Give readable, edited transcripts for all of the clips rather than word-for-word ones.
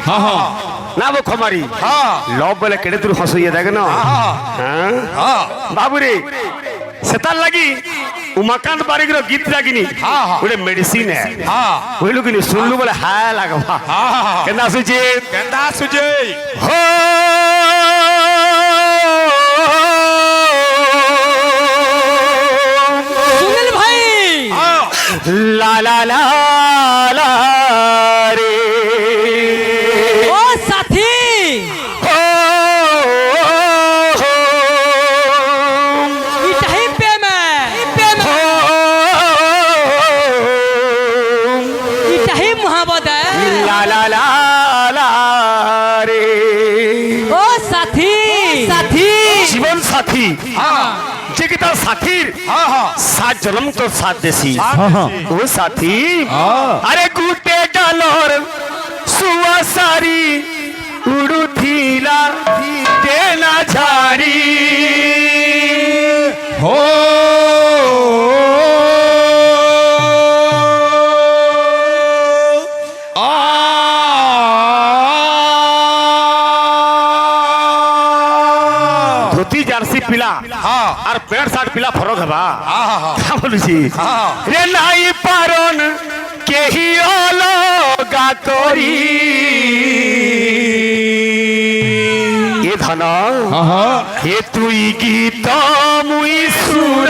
हाँ हाँ ना वो खमारी हाँ लव बोले केड़े दूर हंसइए देख ना हाँ हाँ बाबू रे सेतार लगी उमाकांत बारिक रो गीत लागिनी हाँ हाँ गोटे मेडिसिन है हाँ ओइ लोगिनी सुनलु बोले हाय लागबा हाँ केना सुची केंदा सुजे हो सुनील भाई ला ला ला ला रे ओ साथी हो इटाही पे में इटाही मोहब्बत है ला ला ला ला रे ओ साथी जीवन साथी हाँ जे कि तार साथीर हाँ हाँ 7 जन्म तो 7 देसी हाँ ओ साथी हाँ अरे गुटे डालोर सुआ सारी उड़ुथीला देना झाड़ी हो धोती जर्सी पिला हाँ और पैंट शर्ट पिला फरक हबा हाँ क्या बोलुছি हाँ रे नाई पारन केही अलगा करी ए धन हाँ हे तुई गीत मुई सुर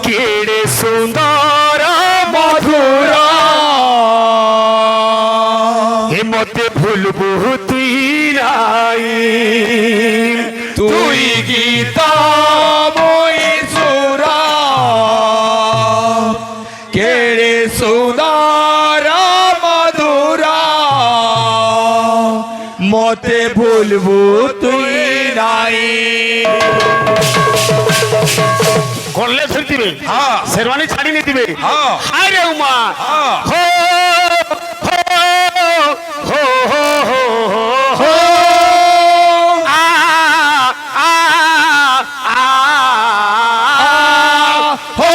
केड़े सुंदर मधुर हे मते भूलबू तुई नाई তুই গীত মই সুরা কেড়ে সুন্দর মধুরা মতে ভুলবু তুই নাই করলে ফিরতিবে হ্যাঁ शेरवानी छाड़ी नहीं दिबे हाँ हाय रे उमा हाँ हो हो हो हो हो हो आ आ आ हो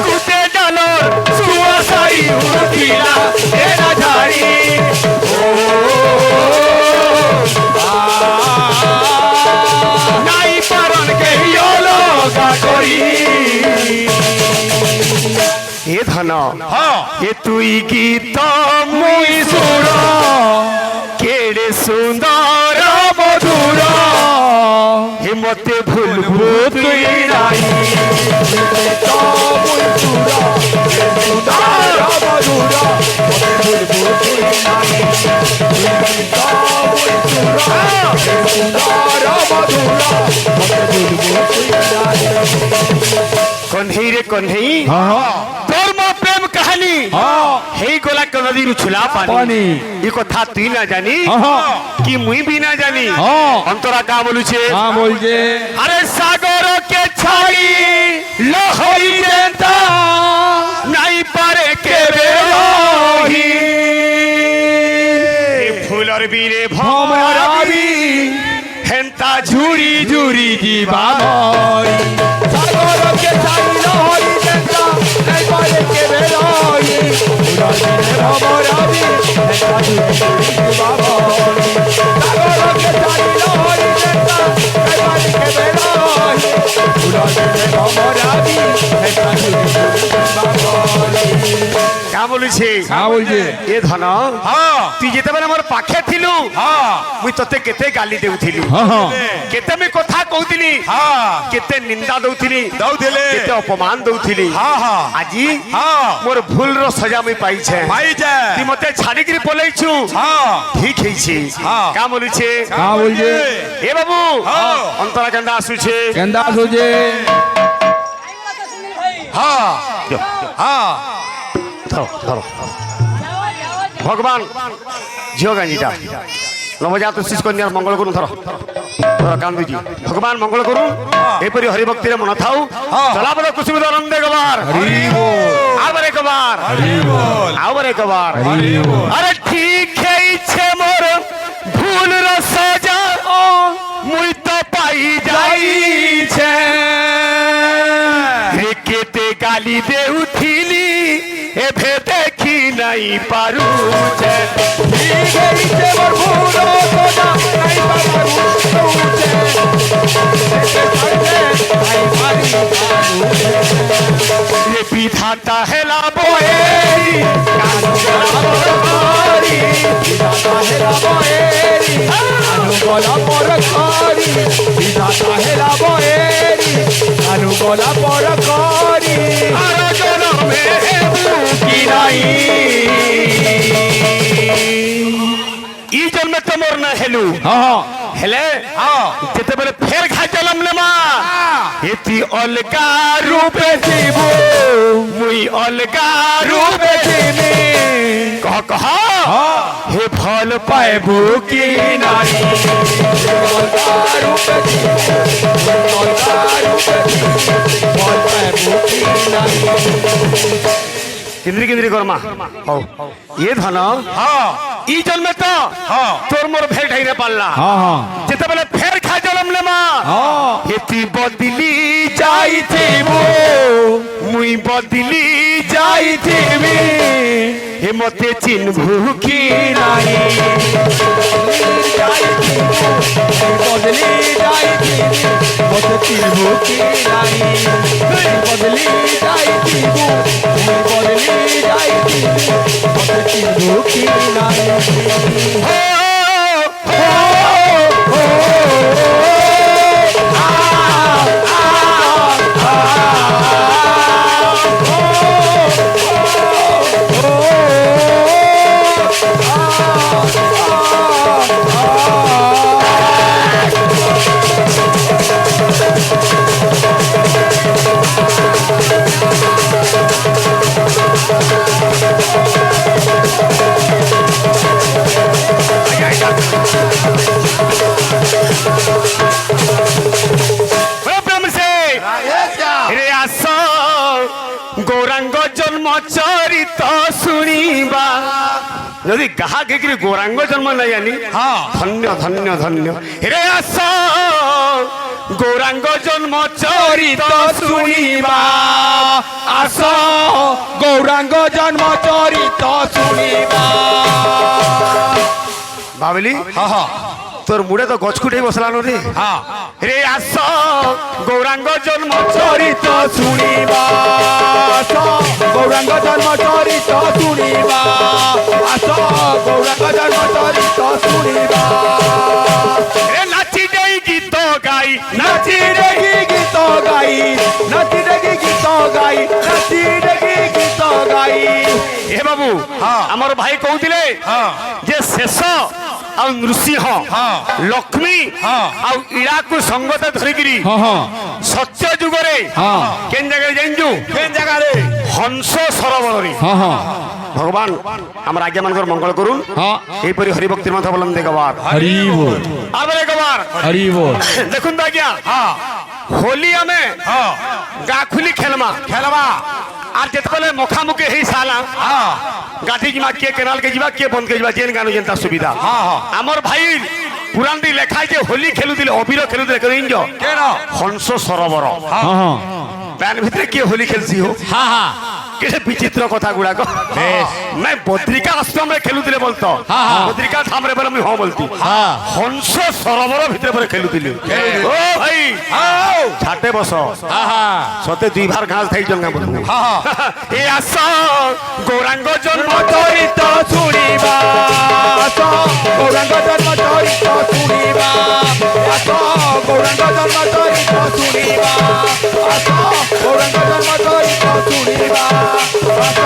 गुटे डालोर सुआ साई उड़तीला तेरा झाड़ी नाई पारन के योलो गा करी ए धन हाँ ए तुई गीत मुई सुर केड़े सुंदर मधुर हे मते भूलबू तुई नाई कन्हई रे कन्हई तोर मो प्रेम कहानी हे गोला के नदी रुछुला पानी ई कथा तुई ना जानी कि मुई भी ना जानी अंतरा का बोलू छे हाँ बोल जे अरे सागर के छाई लहरी देता नहीं पारे के बेरोही फूलर बीरे भमराबी हेंता झुरी झुरी जीवा सागर के छाई लहरी देता नहीं पारे के बेरोही भमराबी हेंता झुरी बाबा सागर के छाई लहरी देता नहीं पारे के बेरोही भमराबी हेंता झुरी बाबा क्या बोलू छे हाँ बोल जे ए धन हाँ तू जेते बेले मोर पाखे थिलु हाँ मुई तते केते गाली देउथिलु हाँ केते मी कथा कहउथिली हाँ केते निंदा दउथिली दउथिले केते अपमान दउथिली हाँ हाँ आजी हाँ मोर भूल रो सजा मुई पाई छे भाई जे ती मते छाड़ी के पलै छु हाँ ठीक है छे हाँ। का बोलू छे हाँ बोल जे ए बाबू हाँ। अंतरा केंदा आसु छे केंदा सोजे हाँ हाँ धरो धरो भगवान झियो गांजीटा नवजात शिशु कन्या मंगल गुरु धरो কান্দুজি ভগবান মঙ্গল করুন এপরি হরিভক্তিরে মন থাও চলাপদ কুসুমিত আনন্দে গবার আবার একবার আবার একবার আরে ঠিক হেইছে মোর ভুল র সাজা মুই তো পাই যাইছে কেতে গালি দেউথিলি এভে দেখি নাই পারুছে ঠিক হইছে মোর ভুল সোজা নাই পারুছে ये विधाता हेला बोएरी कानू गला बोरी বিধাতা হেলা বয়েরি কানু গলা পর করি বিধাতা হেলা বয়েরি কানু গলা পর করি আর জনমে বুকি নাই ই জন্মে তো মোর না হেলু হেলে যেতেবেলে ফের খাইলাম নে মা এতি অলগা রূপে জীব মুই অলগা রূপে জীবি কহ কহ হে ফল পাইবু কি নাই কেন্দ্রি কেন্দ্রি কর্মা হও এ ধন ই জন্মে তো তোর মোর ভেট হইরে পারলা যেতেবেলে ফের খাইলাম নে মা এতি বদলি যাইথিবু মুই বদলি যাইথিবি হে মতে চিনভু কি নাই বদলি যাইতি মতে চিনবু কি নাই বদলি যাইতি বদলি যাইতি মতে চিনবু কি নাই গৌরাঙ্গ জন্ম চরিত শুনিবা যদি গাহা কেকরি গৌরাঙ্গ জন্ম নাই জানি ধন্য ধন্য ধন্য রে আস গৌরাঙ্গ জন্ম চরিত শুনিবা আস গৌরাঙ্গ জন্ম চরিত শুনিবা ভাবিলি তোর মুড়ে তো গছ কুটে বসলানো রে রে আস গৌরাঙ্গ জন্ম চরিত শুনিবা আস গৌরাঙ্গ জন্ম চরিত শুনিবা আস গৌরাঙ্গ জন্ম চরিত শুনিবা রে নাচি দেই গীত গাই নাচি দেখি গীত গাই নাচি দেখি গীত গাই নাচি দেখি গীত গাই এ বাবু আমার ভাই কହୁଥିଲେ যে শেষ ଆଉ ନୃସିଂହ ଲକ୍ଷ୍ମୀ ଆଉ ଇଳାକୁ ସଙ୍ଗତ ଧରିକିରି ସତ୍ୟ ଯୁଗରେ କେନ୍ ଜାଗାରେ ଜାଣିଛୁ କେନ୍ ଜାଗାରେ ହଂସ ସରୋବରରେ ଭଗବାନ ଆମର ଆଜ୍ଞା ମାନଙ୍କର ମଙ୍ଗଳ କରୁନ୍ ଏହିପରି ହରିଭକ୍ତି ମଧ୍ୟ ବଲନ୍ଦେ ଗବାର ହରି ବୋଲ ଆବରେ ଗବାର ହରି ବୋଲ ଦେଖନ୍ତୁ ଆଜ୍ଞା ହୋଲି ଆମେ ଗାଁ ଖୁଲି ଖେଲମା আর যেতবেলে মুখামুখি হই সালা গাঠি যা কে কেনাল কে যা কে বন্ধ কে যা যেন গানু যেনতা সুবিধা আমার ভাই পুরাণটি লেখায় যে হোলি খেলুলে অবির খেলুলে কেন কেন হংস সরোবর প্যান ভিতরে কে হোলি খেলছি হো কেটে বিচিত্র কথা গুড়াক না বদ্রিকা আশ্রমে খেলুলে বলতো বদ্রিকা ধামরে বলে আমি হ্যাঁ বলতি হংস সরোবর ভিতরে বলে খেলুলি ও ভাই ছাটে বস সতে দুই ভার ঘাস খাই জল বলবো এ আস গৌরাঙ্গ জন্ম চরিত শুনিবা আস গৌরাঙ্গ জন্ম চরিত শুনিবা আস গৌরাঙ্গ জন্ম চরিত শুনিবা আস গৌরাঙ্গ জন্ম চরিত শুনিবা আস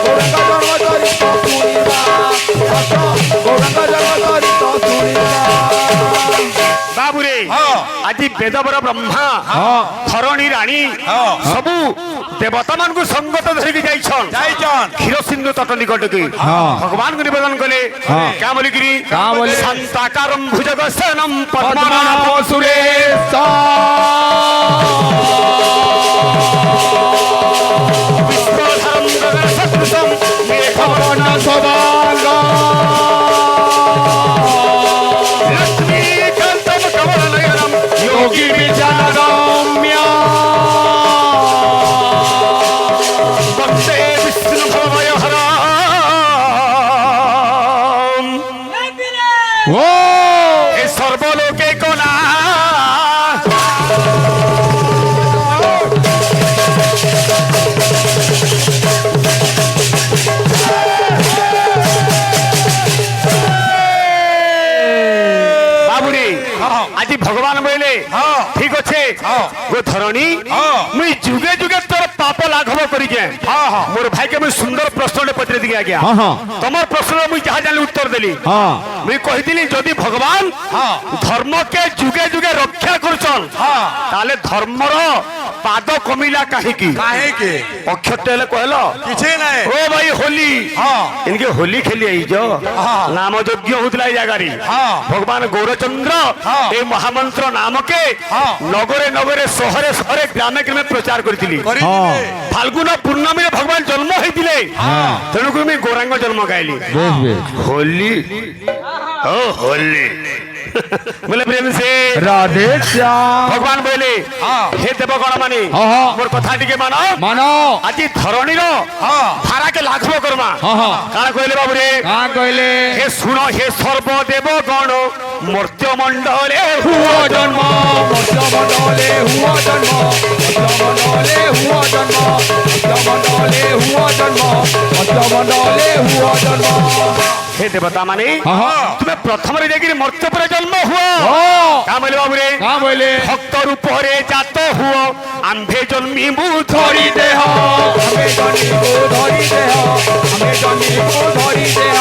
গৌরাঙ্গ জন্ম চরিত শুনিবা আস গৌরাঙ্গ জন্ম চরিত শুনিবা বাবুরে আজি ବେଦବର ବ୍ରହ୍ମା ଧରଣୀ ରାଣୀ ସବୁ ଦେବତା ମାନଙ୍କୁ ସଙ୍ଗତ ଧରିକି ଯାଇଛନ୍ କ୍ଷୀର ସିନ୍ଧୁ ତଟ ନିକଟକୁ ଭଗବାନଙ୍କୁ ନିବେଦନ କଲେ କାଁ ବୋଲିକିରି ଶାନ୍ତାକାରಂ ଭୁଜଗଶୟନଂ ପଦ୍ମନାଭ ସୁରେଶ ବିଶ୍ୱଧରଂ ଗଗନ ସଦୃଶଂ ପବନ ସବାଙ୍ଗ ଲକ୍ଷ୍ମୀକାନ୍ତಂ କମଳନୟନಂ योगी विजयगम्य वन्दे विष्णुभवभयहरम् ओ हे सर्वलोके कोना बाबुरे आज भगवान बोले ठीक अच्छे गो धरणी मुई जुगे जुगे तोर पाप लाघव करी के मोर भाई के मुई सुंदर प्रश्न पचरे दी गया तमर प्रश्न मुई जहाँ जानी उत्तर देली मुई कहिदिली जदि भगवान धर्म के जुगे जुगे रक्षा करछन ताले धर्मर पाद कमिला काहे की अक्षत हेले कहलो किछे नै ओ भाई होली इनके होली खेली आई जो नाम यज्ञ होतला जागारी भगवान गौरचंद्र ए महामंत्र नाम के नगरे नगरे शहरे शहरे ग्रामे ग्रामे प्रचार करथिली फाल्गुन पूर्णमी रे भगवान जन्म होइतिले तेणु को मैं गौरांग जन्म गाइली होली ओ होली बोले प्रेम से राधे श्याम भगवान बोले हे देवगण माने मोर कथा टिके मानो मानो आज धरणी रो धारा के लाघव करमा काना कहले बाबू रे का कहले हे सुनो हे सर्वदेव गण मर्त्य मंडले हुआ जन्म मध्य मंडले हुआ जन्म मध्य मंडले हुआ जन्म मध्य मंडले हुआ जन्म मध्य मंडले हुआ जन्म हे देवता माने तुम्हें प्रथम रे देखि मर्त्य पर जन्म हुआ का बोले बाबू रे का बोले भक्त रूप रे जात हुआ आंभे जन्मी मुधरी धरी देह हमें जनी को धरी देह हमें जनी को धरी देह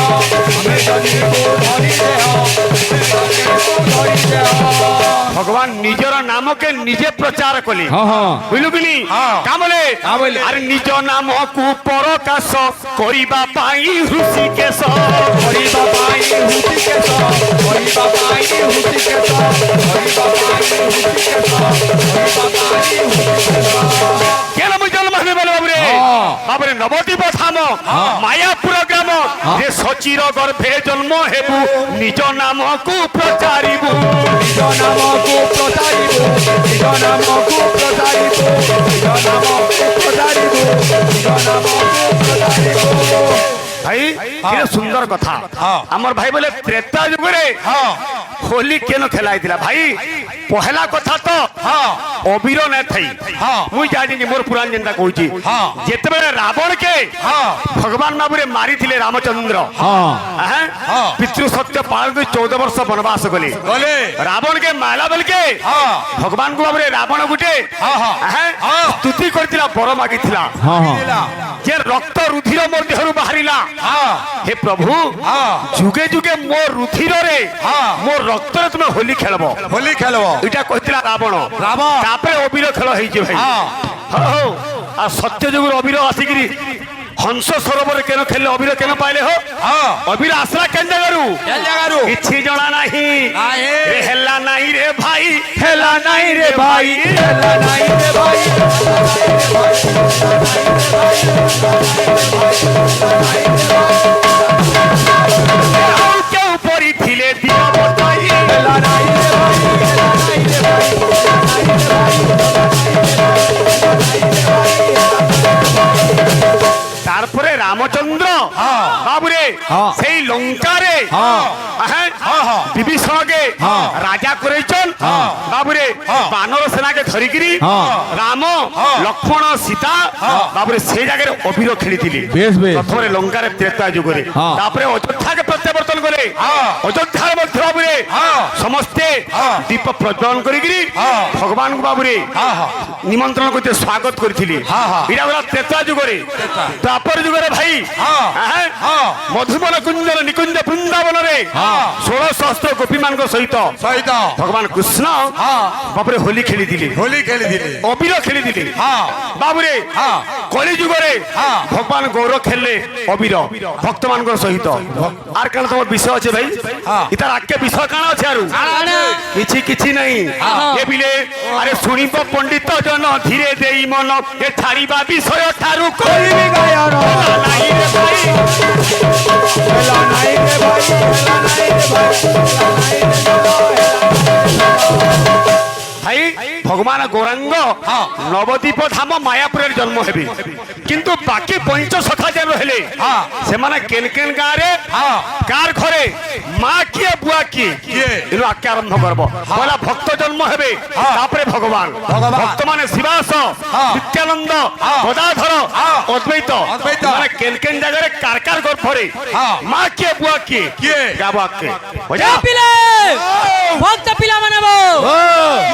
हमें जनी को धरी देह धरी देह भगवान निजर नाम के निजे प्रचार कले बुझलु बिली का बोले अरे निज नाम को परकाश करिबा पाई ऋषिकेश हरिबा पाई ऋषिकेश हरिबा पाई ऋषिकेश हरिबा पाई ऋषिकेश हरिबा पाई केन मु जन्म हबे बोले बाबरे बाबरे नवदीप धाम मायापुर ग्राम जे सचिर गर्भे जन्म हेबु निज नाम को प्रचारिबु निज नाम को प्रचारिबु निज नाम को प्रचारिबु निज नाम को प्रचारिबु निज नाम को प्रचारिबु भाई ये सुंदर कथा हमर भाई बोले त्रेता युग रे होली केन खेलाई दिला भाई पहला कथा तो अबीर न थई मुई जानि मोर पुराण जनता कहूची जेते बेले रावण के भगवान बाबू रे मारी थिले रामचंद्र पितृ सत्य पालन को 14 वर्ष वनवास गले रावण के माला बेल के भगवान को बाबू रे रावण गुटे स्तुति करथिला बर मागिथिला जे रक्त रुधिर मोर देहरु बाहरिला हे प्रभु जुगे जुगे मोर रुधिर रे मोर रक्त रे तुमे होली खेलबो इटा कहतिला रावण तापरे अबीर खेल हेई जे भाई हो आ सत्य जुग अबीर आसिगिरी हंस सरोवर केन खेले अबीर केन पाइले हो अबीर आसला केन जगारू किछि जणा नाही रे हेला नाही रे भाई हेला नहीं रे भाई हेला नहीं रे भाई क्यों परी थिले दिया बताई हेला नहीं रे भाई हेला नहीं रे भाई तारपरे रामचंद्र बाबूरे सेई लंका रे विभीषण के राजा करैछन बाबूरे बानर सेना के धरिकिरी राम लक्ष्मण सीता बाबूरे से जगह अबीर खेली प्रथम लंका रे त्रेता युग रे तापरे अयोध्या के प्रत्यावर्तन करे अयोध्या मध्य बाबूरे समस्ते दीप प्रज्वलन करिकिरी भगवान को बाबूरे निमंत्रण करते स्वागत करथिली इरा वाला त्रेता युग रे द्वापर युग रे भाई মধুবন কুঞ্জর নিকুঞ্জ বৃন্দাবନରେ 16 সহস্র গোপী ମାନଙ୍କ সহিত ସହିତ ভগবান কৃষ্ণ বাবুরে হোলি খেলি দিলে ହୋଲି ଖେଳିଥିଲେ অবির খেলি দিলে ହଁ বাবুরে ହଁ কলি যুগরে হ্যাঁ। ভগবান গৌর খেললে অবির ভক্ত ମାନଙ୍କ সহিত আর কেন তোমার বিষয় আছে ভাই হ্যাঁ। ইতার আগে বিষয় কাণ আছে আর কাণ? কিছু কিছু নাই এ বিলে আরে শুনিব পণ্ডিত জন ধীরে দেই মন এ ছাড়িবা বিষয় ঠারু করিবি গায়ন নাই রে ভাই ହେଲା ନାଇଁ ରେ ଭାଇ ହେଲା ନାଇଁ ରେ ଭାଇ ହେଲା ନାଇଁ ରେ ভাই ভগবান গৌরাঙ্গ নবদ্বীপ ধাম মায়াপুরের জন্ম হেবে কিন্তু বাকি পঞ্চ সখা যে রহলে সেমানে কেন কেন গাঁরে কার ঘরে মা কিয়ে বুয়া কিয়ে এনু আকে আরম্ভ করব পয়লা ভক্ত জন্ম হেবে তারপরে ভগবান ভক্ত মানে শিবাস নিত্যানন্দ গদাধর অদ্বৈত মানে কেন কেন জায়গায় কার কার গর্ভরে মা কিয়ে বুয়া কিয়ে গাবো আকে বুঝা পিলে ভক্ত পিলা মানব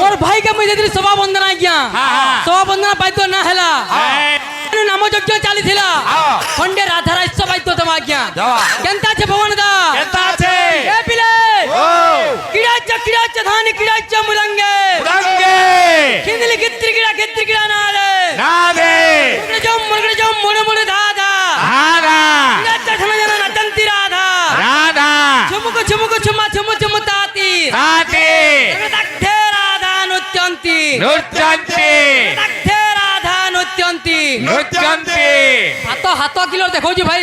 মোর ভাই কে মুই দেদি সভা বন্দনা আজ্ঞা সভা বন্দনা পাইতো না হেলা নাম যজ্ঞ চালিছিলা খন্ডে রাধা রাজ্য পাইতো তোমা আজ্ঞা কেনতা আছে ভগবান দা কেনতা আছে এ পিলে কিড়াচ্ছ ধান কিড়াচ্ছ মুরঙ্গে কিন্দলি গিত্রি কিড়া না রে মুরগড়ে জম মোড়ে মোড়ে দাদা কিড়াচ্ছ ধান জানা নাচন্তি রাধা ঝুমুক ঝুমা ঝুমু ঝুমু তাতি দক্ষে রাধা নৃত্যন্তি দক্ষে রাধা নৃত্যন্তি হাত কিলো দেখছি ভাই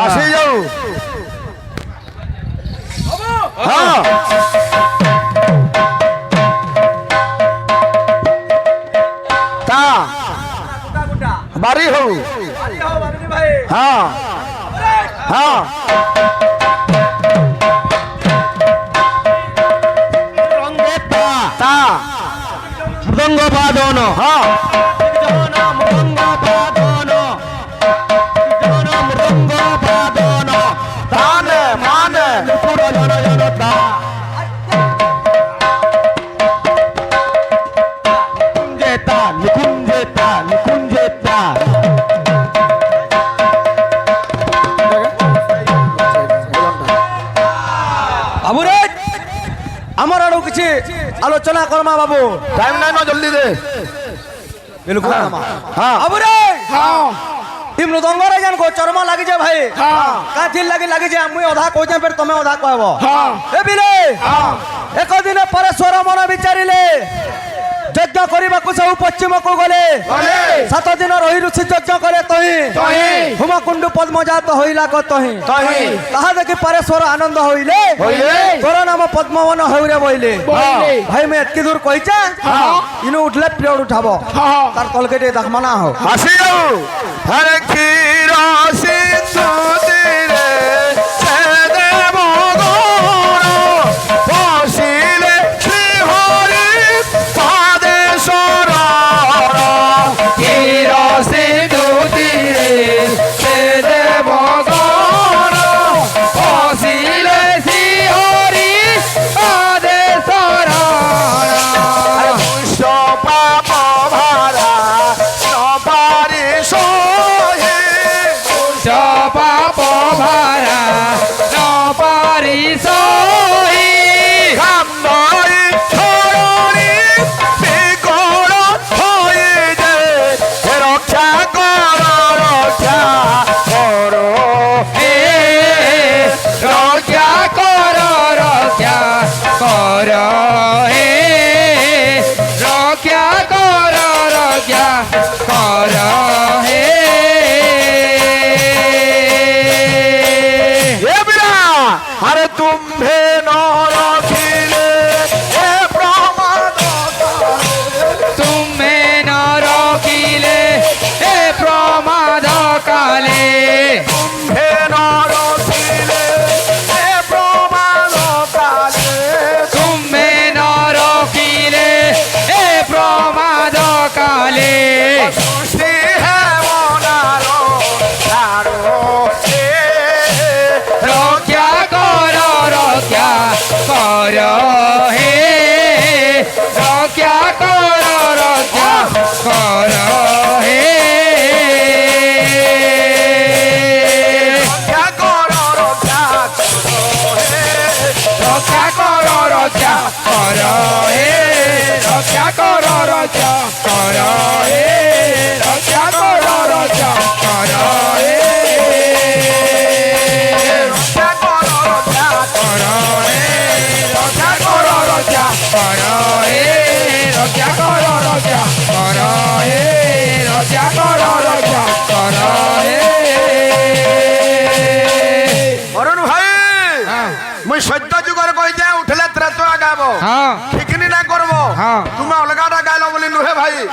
আসে যাও তা বাড়ি হো হ্যাঁ হ্যাঁ তা মৃদঙ্গ বাদন হ্যাঁ বাবুরে আমার আরো কিছু আলোচনা করমা বাবু টাইম নাই না জলদি দে বিলকুল হ্যাঁ বাবুরে ই মৃদঙ্গরে জান কো চরমা লাগি যে ভাই কাথির লাগি যে মুই অধা কইছে ফের তুমি অধা কইব এ বিলে এক দিনে পরস্পর মন বিচারিলে যজ্ঞ করিবাকু সব পশ্চিমকু গলে 7 দিন রহি ঋষি যজ্ঞ করে তহি হোমকুণ্ড পদ্মজাত হইলা ক তহি তাহা দেখি পরেশ্বর আনন্দ হইলে তোর নাম পদ্মবন হইরে বইলে ভাই মে এতকি দূর কইছে ইনু উঠলে পিরিয়ড উঠাব তার তলকেটে দেখমা না হো আসি যাও হরে ক্ষীর সিন্ধু তীরে সে দেব গৌর বসিলে শ্রী হরি পাদে শরণ ক্ষীর সিন্ধু তীরে সে দেব গৌর বসিলে শ্রী হরি পাদে শরণ দুষ্ট পাপ ভারা নপারি সহে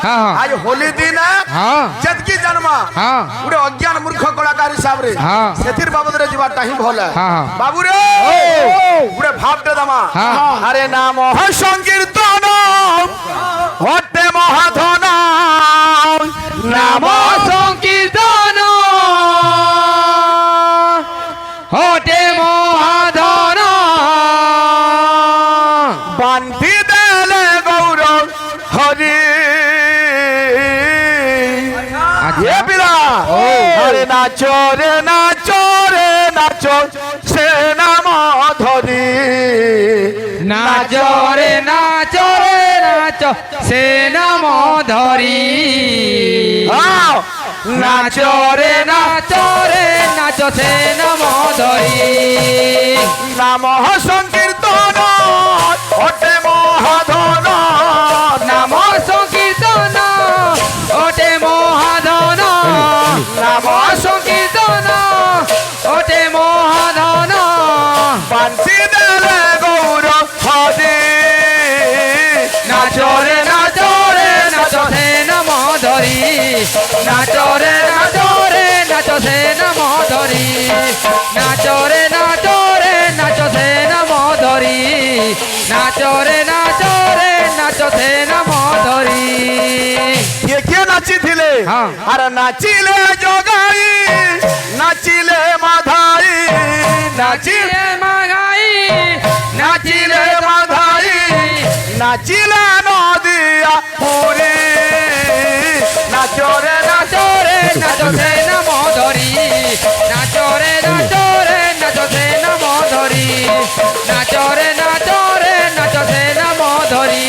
हाँ, हाँ। आज होली दिन हाँ। जतकी जन्मा हाँ। गोटे अज्ञान मूर्ख कलाकार हिसाब रे हाँ। सेथिर बाबद रे जीवाटा ही भल है हाँ, हाँ। बाबू रे गोटे भावटे दमा हाँ। अरे नाम संकीर्तन हटे महाधन नाम সংকীর্তন হটে মহাধন বান্ধি দেলে গৌর হরি আচ্ছা। এ পিলা আরে নাচো রে নাচো রে নাচো সে নাম ধরি নাচ রে নাচ রে নাচ সে নাম ধরি আও, নাচ রে নাচ রে নাচ সে নাম ধরি নাম সংকীর্তন হটে মহাধন নাম সংকীর্তন ওটে মহাধন নাম সংকীর্তন ওটে মহাধন বান্ধি দেলে গৌর হরি নাচ রে নাচ রে নাচ সে নাম ধরি নাচ রে নাচ রে নাচ সে নাম ধরি নাচ রে নাচ রে নাচ সে নাম ধরি নাচ রে নাচ রে নাচ সে নাম ধরি କିଏ କିଏ ନାଚିଥିଲେ ହଁ। ଆରେ ନାଚିଲେ ଜଗାଇ ନାଚିଲେ ମାଧାଇ নাচিলে মাগাই নাচিলে ମାଧାଇ ନାଚିଲେ ନଦିଆ ପୁରୀ ନାଚରେ নাচ রে নাচ সে নাম ধরি নাচ রে নাচ রে নাচ সে নাম ধরি নাচ রে নাচ রে নাচ সে নাম ধরি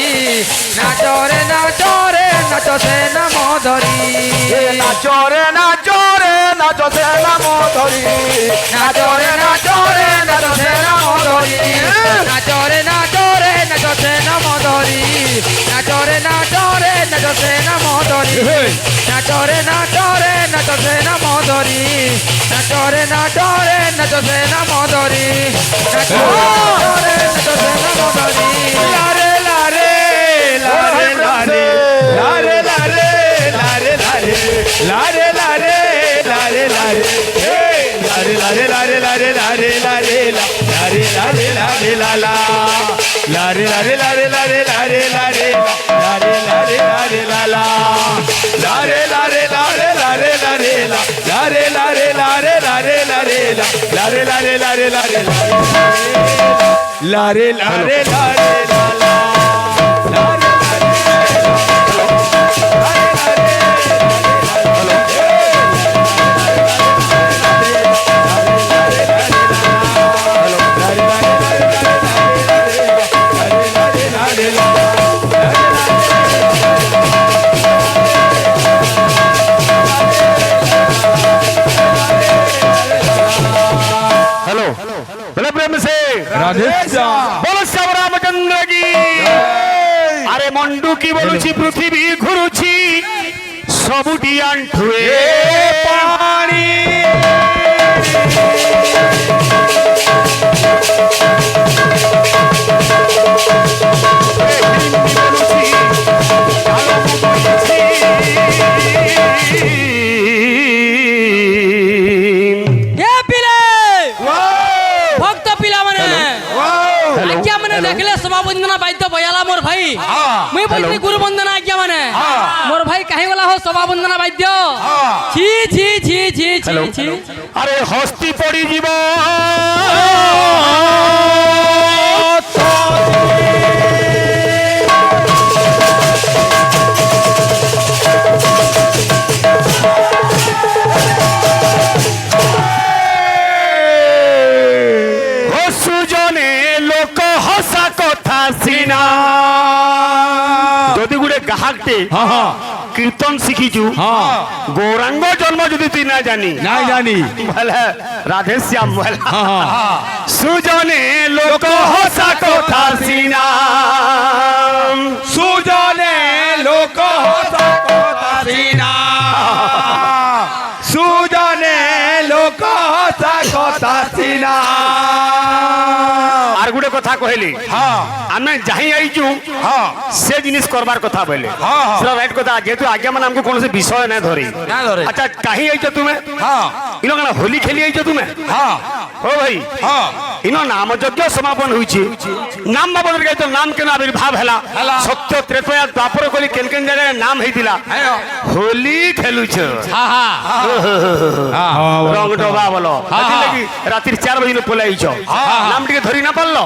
নাচ রে নাচ রে নাচ সে নাম ধরি ନାଚରେ ନାଚରେ ନାଚ ସେ ନାମ ଧରି নাচ রে নাচ রে নাচ সে নাম ধরি নাচ রে নাচ রে নাচ সে নাম ধরি নাচ রে নাচ রে নাচ সে নাম ধরি নাচ রে নাচ রে নাচ সে নাম ধরি নাচ রে নাচ রে নাচ সে নাম ধরি নাচ রে নাচ সে নাম ধরি লারে লারে লারে লারে লারে লারে লারে লারে লারে লারে লারে লারে এই লারে লারে লারে লারে লারে লারে লারে লারে লারে লালা লারে লারে লারে লারে লারে লারে লারে লারে লারে লালা লারে লারে লারে লারে লারে লারে লারে লারে লারে লারে লারে লারে লারে লারে লারে লারে লারে লালা हेलो बोले प्रेम से রাধে बोलो श्याम रामचंद्र की अरे मंडू की बोलुची पृथ्वी घुरुची सबुटी आंठुए पानी এ পিলে ভক্ত পিলা মানে আজ্ঞা মানে দেখলে সভা বন্দনা বাদ্য বয়ালা মোর ভাই মুই বলছি গুরু বন্দনা আজ্ঞা মানে মোর ভাই কাহি গলা হো সভা বন্দনা বাদ্য ছি ছি ছি ছি ছি ছি अरे हस्ती पड़ी जीव सुजने लोक हसा कथा सिना যদি গুড়ে গাহাকটে কীর্তন শিখিছু গৌরাঙ্গ জন্ম যদি তুই না জানি নাই জানি বলে রাধে শ্যাম বলে সুজনে লোক হসা কথা সিনা সুজনে লোক হসা কথা সিনা সুজনে লোক হসা কথা সিনা আর গুড়ে কথা কহিলি আমি যাই আইছু সে জিনিস করবার কথা বলে সেটা রাইট কথা যেহেতু আজ্ঞা মানে আমাকে কোনসি বিষয় না ধরি আচ্ছা কাহি আইছো তুমি ইনো কেন হোলি খেলি আইছো তুমি ও ভাই ইনো নাম যজ্ঞ সমাপন হইছে নাম বাবদরে গাইতো নাম কেন আবির্ভাব হেলা সত্য ত্রেতয়া দ্বাপর কলি কেন কেন জায়গায় নাম হইতিলা হোলি খেলুছ রং ডবা বলো লাগি রাত্রি 4 বাজে পলাইছ নাম টিকে ধরি না পারলো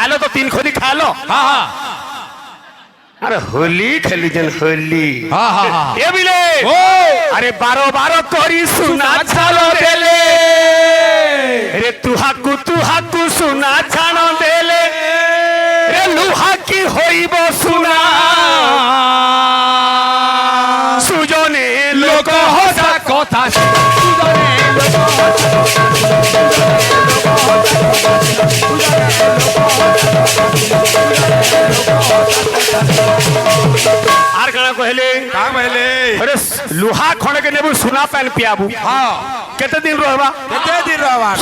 আলো তো 3 খনি খালো আরে হোলি খেলিছেন হোলি এ বিলে আরে 12 করি সুনা ছালো দেলে রে তুহাকু সুনা ছানো দেলে রে লুহা কি হইব সুনা সুজনে লোক হসা কথা আর কানা কহেলে अरे लुहा खण के नेबू सुना पान पियाबू केते दिन रहबा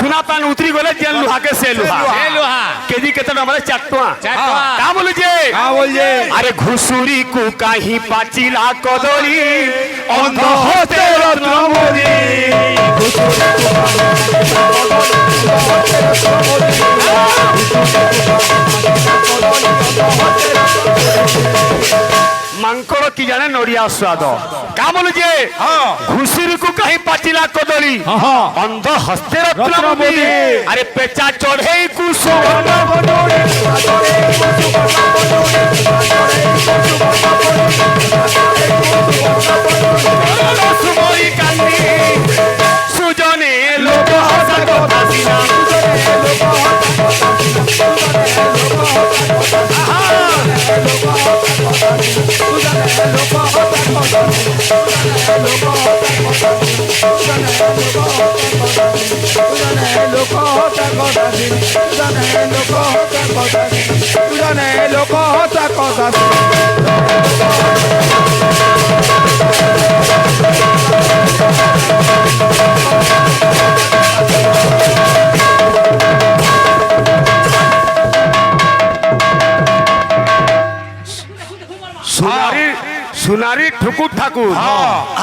सुना पान उतरी गले जेन लुहा के से लुहा केजी केते नंबर 4 टका का बोलु जे अरे घुसुरी को काहे पाचिला कदली अंध होते रत्नमोदी मांकड़ की जाने नड़िया स्वाद का बोलु जे घुसुरी को कहीं पाचिला कदली अंध हस्ते रत्नमोदी अरे पेचा चढ़े कुसुम सुमोई कांदी सुजने लोक हस कथा सिना लोक होता कथा सुनारी ठुकुर ठाकुर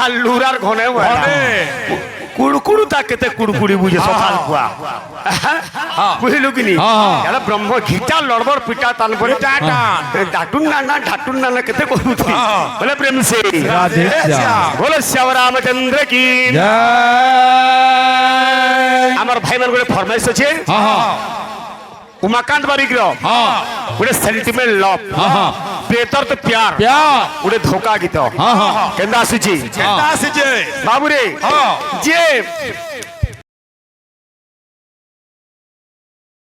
আর লুরার ঘনে কুড়কুড়ু তা কেতে কুড়কুড়ি বুঝে সকাল কুয়া বুঝিলু কিনি এটা ব্রহ্ম ঘিটা লড়বর পিটা তান পরে ডাটুন না কেতে কহুতি বলে প্রেম সে রাধে শ্যাম বলে শ্যাম রামচন্দ্র কি জয় আমার ভাই মান গরে ফরমাইশ আছে उमाकांत बारिक गोटे सेंटिमेंट लव बेतर तो प्यार गोटे धोखा गीत केंदा आसी बाबू रे जे